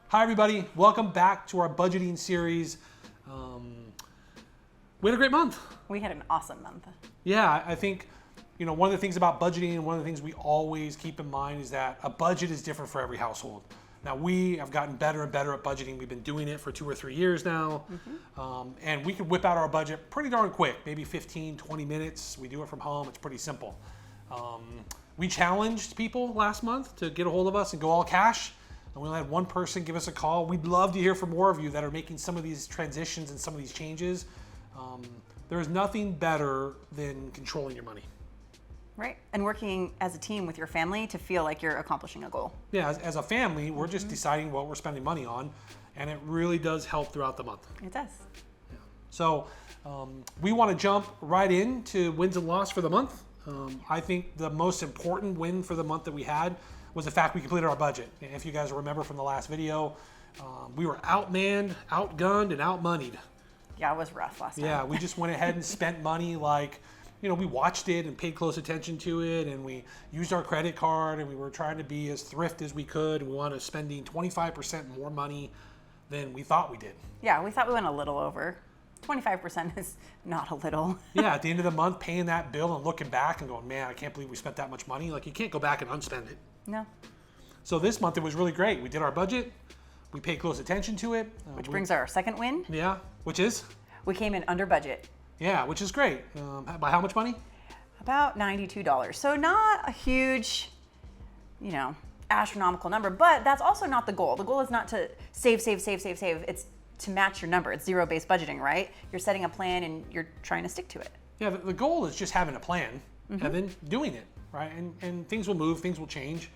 Hi everybody, welcome back to our budgeting series. We had a great month. We had an awesome month. Yeah, I think, one of the things about budgeting and one of the things we always keep in mind is that a budget is different for every household. Now we have gotten better and better at budgeting. We've been doing it for 2 or 3 years now. And we can whip out our budget pretty darn quick, maybe 15, 20 minutes. We do it from home, it's pretty simple. We challenged people last month to get a hold of us and go all cash. And we only had one person give us a call. We'd love to hear from more of you that are making some of these transitions and some of these changes. There is nothing better than controlling your money. Right. And working as a team with your family to feel like you're accomplishing a goal. Yeah, as a family, we're just deciding what we're spending money on, and it really does help throughout the month. It does. Yeah. So we want to jump right into wins and loss for the month. I think the most important win for the month that we had was the fact we completed our budget. And if you guys remember from the last video, we were outmanned, outgunned, and outmoneyed. Yeah, it was rough last time. Yeah, we just went ahead and spent money like, we watched it and paid close attention to it, and we used our credit card, and we were trying to be as thrift as we could. We wanted spending 25% more money than we thought we did. Yeah, we thought we went a little over. 25% is not a little. Yeah, at the end of the month, paying that bill and looking back and going, man, I can't believe we spent that much money. Like, you can't go back and unspend it. No. So this month, it was really great. We did our budget. We paid close attention to it. Which brings our second win. Yeah, which is? We came in under budget. Yeah, which is great. By how much money? About $92. So not a huge, astronomical number, but that's also not the goal. The goal is not to save. It's to match your number. It's zero-based budgeting, right? You're setting a plan and you're trying to stick to it. Yeah, the goal is just having a plan and then doing it, right? And things will move, things will change.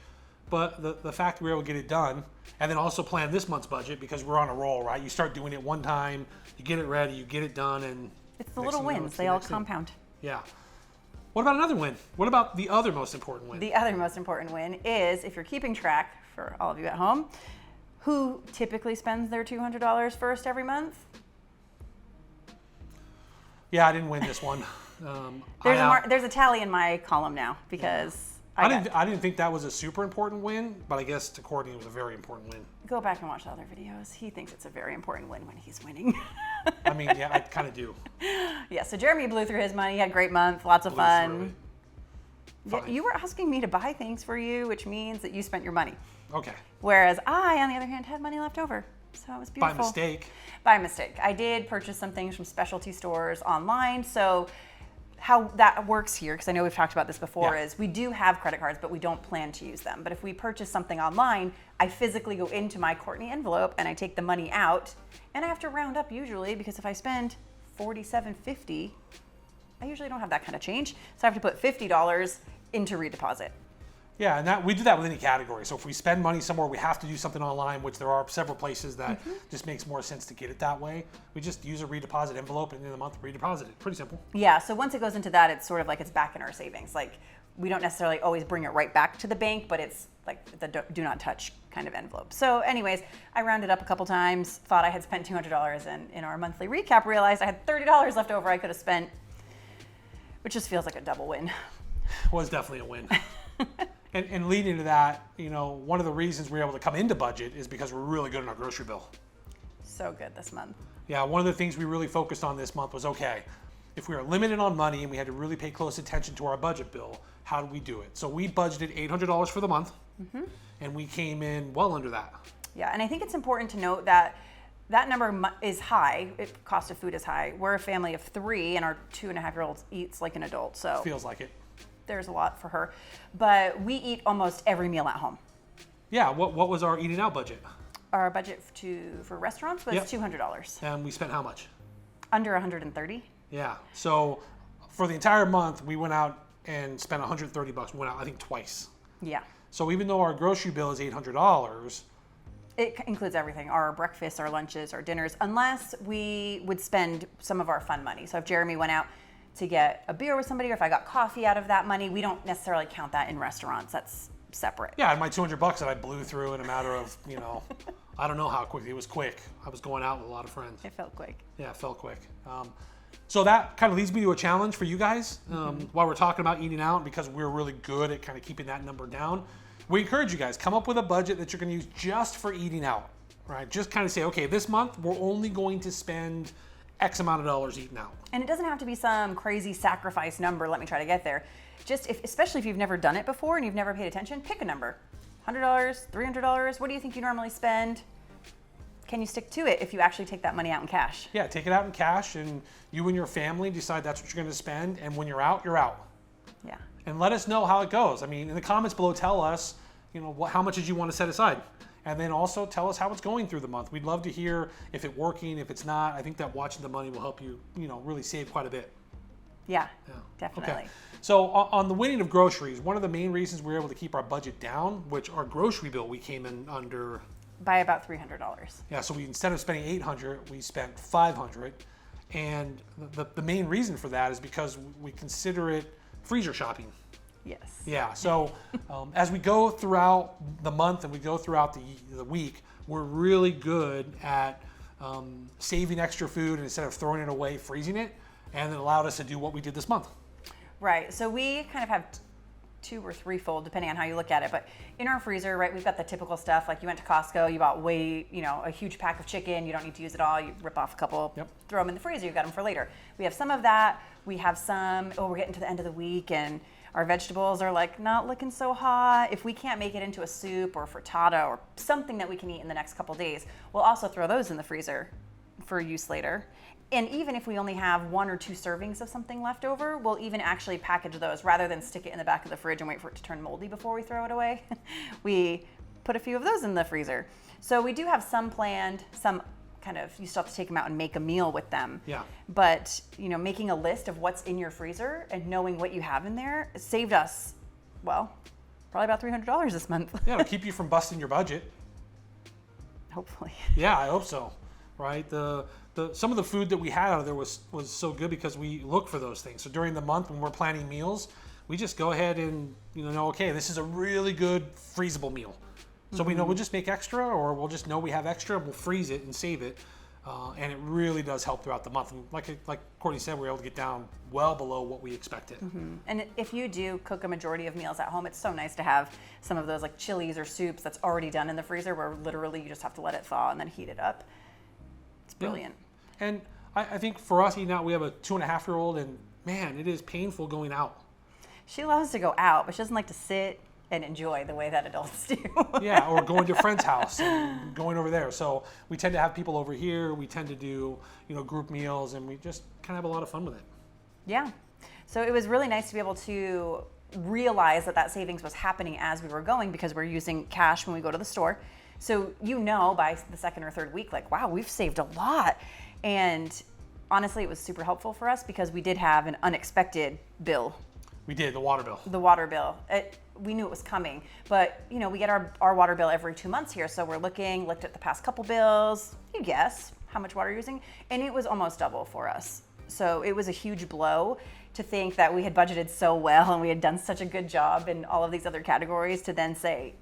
But the fact we're able to get it done, and then also plan this month's budget because we're on a roll, right? You start doing it one time, you get it ready, you get it done, and it's the little wins. They all compound. Yeah. What about another win? What about the other most important win? The other most important win is, if you're keeping track, for all of you at home, who typically spends their $200 first every month? Yeah, I didn't win this one. There's a tally in my column now because I didn't think that was a super important win, but I guess to Courtney it was a very important win. Go back and watch the other videos. He thinks it's a very important win when he's winning. I mean, yeah, I kind of do. Yeah, so Jeremy blew through his money. He had a great month, lots of fun. Yeah, you were asking me to buy things for you, which means that you spent your money. Okay. Whereas I, on the other hand, had money left over. So it was beautiful. By mistake. By mistake. I did purchase some things from specialty stores online. So how that works here, because I know we've talked about this before, is we do have credit cards, but we don't plan to use them. But if we purchase something online, I physically go into my Courtney envelope and I take the money out, and I have to round up usually because if I spend $47.50, I usually don't have that kind of change. So I have to put $50 into redeposit. Yeah, and we do that with any category. So if we spend money somewhere, we have to do something online, which there are several places that just makes more sense to get it that way. We just use a redeposit envelope, and at the end of the month, redeposit it. Pretty simple. Yeah, so once it goes into that, it's sort of like it's back in our savings. Like, we don't necessarily always bring it right back to the bank, but it's like the do not touch kind of envelope. So anyways, I rounded up a couple times, thought I had spent $200, and in our monthly recap realized I had $30 left over I could have spent, which just feels like a double win. Was definitely a win. And leading to that, one of the reasons we're able to come into budget is because we're really good on our grocery bill. So good this month. Yeah, one of the things we really focused on this month was, okay, if we were limited on money and we had to really pay close attention to our budget bill, how do we do it? So we budgeted $800 for the month, and we came in well under that. Yeah, and I think it's important to note that that number is high. Cost of food is high. We're a family of 3, and our 2.5-year-old eats like an adult. So feels like it. There's a lot for her, but we eat almost every meal at home. Yeah, what was our eating out budget? Our budget for restaurants was $200. And we spent how much? Under $130. Yeah, so for the entire month, we went out and spent $130. We went out, I think, twice. Yeah. So even though our grocery bill is $800, it includes everything, our breakfasts, our lunches, our dinners, unless we would spend some of our fun money. So if Jeremy went out to get a beer with somebody, or if I got coffee out of that money, we don't necessarily count that in restaurants. That's separate. Yeah, I had my $200 that I blew through in a matter of, I don't know how quickly. It was quick. I was going out with a lot of friends. It felt quick. Yeah, it felt quick. So that kind of leads me to a challenge for you guys while we're talking about eating out, because we're really good at kind of keeping that number down. We encourage you guys, come up with a budget that you're going to use just for eating out. right? Just kind of say, okay, this month we're only going to spend X amount of dollars eating out. And it doesn't have to be some crazy sacrifice number. Let me try to get there. Just especially if you've never done it before and you've never paid attention, pick a number. $100, $300. What do you think you normally spend? Can you stick to it if you actually take that money out in cash? Yeah, take it out in cash, and you and your family decide that's what you're going to spend. And when you're out, you're out. Yeah. And let us know how it goes. I mean, in the comments below, tell us, how much did you want to set aside? And then also tell us how it's going through the month. We'd love to hear if it's working, if it's not. I think that watching the money will help you, really save quite a bit. Yeah, definitely. Okay. So on the winning of groceries, one of the main reasons we were able to keep our budget down, which our grocery bill, we came in under by about $300. Yeah, so instead of spending $800, we spent $500. And the main reason for that is because we consider it freezer shopping. Yes. Yeah, so as we go throughout the month and we go throughout the week, we're really good at saving extra food, and instead of throwing it away, freezing it, and it allowed us to do what we did this month. Right, so we kind of have 2 or 3-fold, depending on how you look at it. But in our freezer, right, we've got the typical stuff. Like you went to Costco, you bought a huge pack of chicken. You don't need to use it all. You rip off a couple, throw them in the freezer. You've got them for later. We have some of that. We have some, we're getting to the end of the week and our vegetables are like not looking so hot. If we can't make it into a soup or frittata or something that we can eat in the next couple days, we'll also throw those in the freezer for use later. And even if we only have 1 or 2 servings of something left over, we'll even actually package those rather than stick it in the back of the fridge and wait for it to turn moldy before we throw it away. We put a few of those in the freezer. So we do have some planned, some kind of, you still have to take them out and make a meal with them. Yeah. But, making a list of what's in your freezer and knowing what you have in there saved us, well, probably about $300 this month. Yeah, it'll keep you from busting your budget. Hopefully. Yeah, I hope so. Right? Some of the food that we had out of there was so good because we look for those things. So during the month when we're planning meals, we just go ahead and know, okay, this is a really good freezable meal. So we know we'll just make extra, or we'll just know we have extra, we'll freeze it and save it. And it really does help throughout the month. And like Courtney said, we were able to get down well below what we expected. Mm-hmm. And if you do cook a majority of meals at home, it's so nice to have some of those like chilies or soups that's already done in the freezer where literally you just have to let it thaw and then heat it up. It's brilliant. Yeah. And I think for us eating out, we have a 2.5-year-old, and man, it is painful going out. She loves to go out, but she doesn't like to sit and enjoy the way that adults do. Yeah, or going to a friend's house and going over there. So we tend to have people over here. We tend to do, group meals, and we just kind of have a lot of fun with it. Yeah. So it was really nice to be able to realize that savings was happening as we were going, because we're using cash when we go to the store. So by the second or third week, like, wow, we've saved a lot. And honestly, it was super helpful for us because we did have an unexpected bill. We did, the water bill. The water bill. We knew it was coming, but we get our water bill every 2 months here. So we're looked at the past couple bills, you guess how much water you're using, and it was almost double for us. So it was a huge blow to think that we had budgeted so well and we had done such a good job in all of these other categories to then say,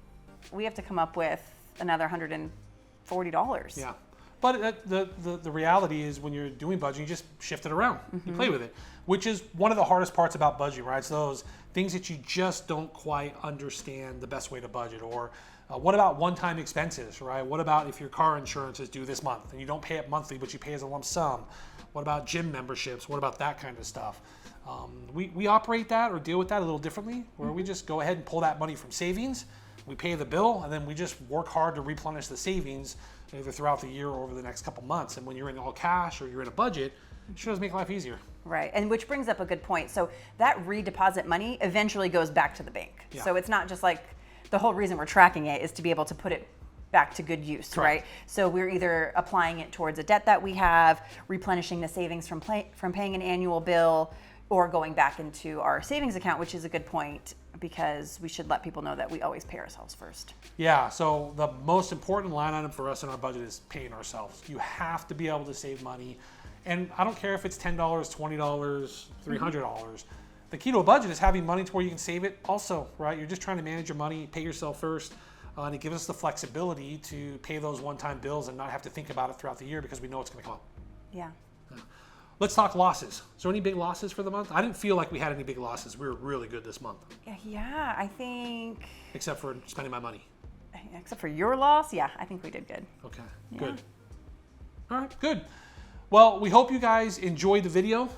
we have to come up with another $140. Yeah. But the reality is when you're doing budgeting, you just shift it around. Mm-hmm. You play with it, which is one of the hardest parts about budgeting, right? So those things that you just don't quite understand the best way to budget. Or what about one-time expenses, right? What about if your car insurance is due this month and you don't pay it monthly, but you pay as a lump sum? What about gym memberships? What about that kind of stuff? We operate that or deal with that a little differently, where we just go ahead and pull that money from savings. We pay the bill, and then we just work hard to replenish the savings either throughout the year or over the next couple months. And when you're in all cash or you're in a budget, it sure does make life easier. Right, and which brings up a good point. So that redeposit money eventually goes back to the bank. Yeah. So it's not just like the whole reason we're tracking it is to be able to put it back to good use, right? So we're either applying it towards a debt that we have, replenishing the savings from paying an annual bill, or going back into our savings account, which is a good point because we should let people know that we always pay ourselves first. Yeah, so the most important line item for us in our budget is paying ourselves. You have to be able to save money. And I don't care if it's $10, $20, $300. The key to a budget is having money to where you can save it also, right? You're just trying to manage your money, pay yourself first, and it gives us the flexibility to pay those one-time bills and not have to think about it throughout the year because we know it's going to come up. Yeah. Let's talk losses. Is there any big losses for the month? I didn't feel like we had any big losses. We were really good this month. Yeah, I think. Except for spending my money. except for your loss, yeah, I think we did good. Okay, Yeah. good. All right, good. Well, we hope you guys enjoyed the video.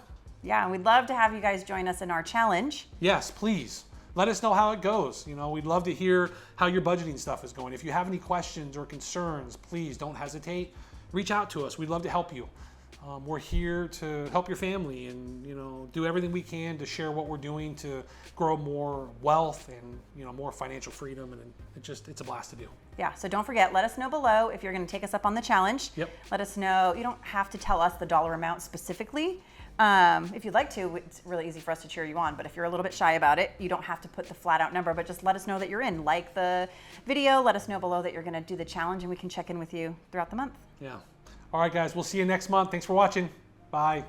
Yeah, and we'd love to have you guys join us in our challenge. Yes, please. Let us know how it goes. You know, we'd love to hear how your budgeting stuff is going. If you have any questions or concerns, please don't hesitate. Reach out to us. We'd love to help you. We're here to help your family and, you know, do everything we can to share what we're doing to grow more wealth and, you know, more financial freedom. And it's a blast to do. Yeah, so don't forget, let us know below if you're going to take us up on the challenge. Yep. Let us know. You don't have to tell us the dollar amount specifically. If you'd like to, it's really easy for us to cheer you on. But if you're a little bit shy about it, you don't have to put the flat out number, but just let us know that you're in. Like the video, let us know below that you're going to do the challenge, and we can check in with you throughout the month. Yeah. All right, guys, we'll see you next month. Thanks for watching. Bye.